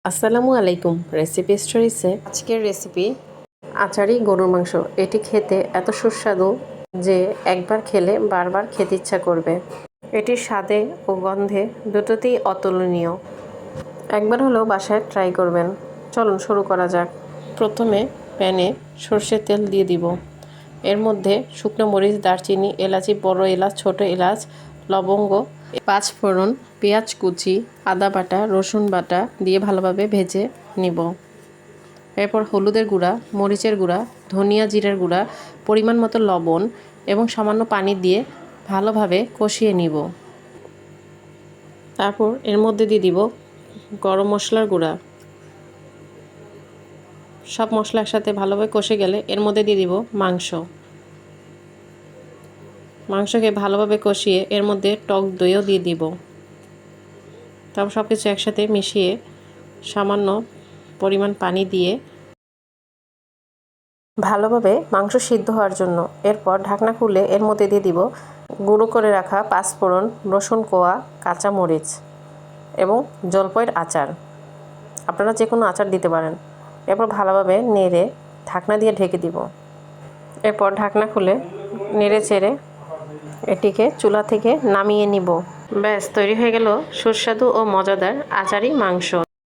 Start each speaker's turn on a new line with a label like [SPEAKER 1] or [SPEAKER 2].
[SPEAKER 1] আসসালামু আলাইকুম। রেসিপি স্টোরিজে আজকের রেসিপি আচারি গরুর মাংস। এটি খেতে এত সুস্বাদু যে একবার খেলে বারবার খেতে ইচ্ছা করবে। এটির স্বাদে ও গন্ধে দুটোতেই অতুলনীয়। একবার হলেও বাসায় ট্রাই করবেন। চলুন শুরু করা যাক। প্রথমে প্যানে সর্ষের তেল দিয়ে দিব। এর মধ্যে শুকনো মরিচ, দারচিনি, এলাচি, বড় এলাচ, ছোট এলাচ, লবঙ্গ, 5 ফোড়ন, পেঁয়াজ কুচি, আদা বাটা, রসুন বাটা দিয়ে ভালোভাবে ভেজে নিব। এরপর হলুদের গুঁড়া, মরিচের গুঁড়া, ধনিয়া জিরার গুঁড়া, পরিমাণ মতো লবণ এবং সামান্য পানি দিয়ে ভালোভাবে কষিয়ে নিব। তারপর এর মধ্যে দিয়ে দিব গরম মশলার গুঁড়া। সব মশলা একসাথে ভালোভাবে কষে গেলে এর মধ্যে দিয়ে দিব মাংসকে ভালোভাবে কষিয়ে এর মধ্যে টক দইও দিয়ে দিব। তারপর সব কিছু একসাথে মিশিয়ে সামান্য পরিমাণ পানি দিয়ে ভালোভাবে মাংস সিদ্ধ হওয়ার জন্য এরপর ঢাকনা খুলে এর মধ্যে দিয়ে দিব গুঁড়ো করে রাখা 5 ফোড়ন, রসুন কোয়া, কাঁচা মরিচ এবং জলপাইয়ের আচার। আপনারা যে কোনো আচার দিতে পারেন। এরপর ভালোভাবে নেড়ে ঢাকনা দিয়ে ঢেকে দিব। এরপর ঢাকনা খুলে নেড়ে চেড়ে এটিকে চুলা থেকে নামিয়ে নিব। ব্যাস তৈরি হয়ে গেল সুস্বাদু ও মজাদার আচারি মাংস।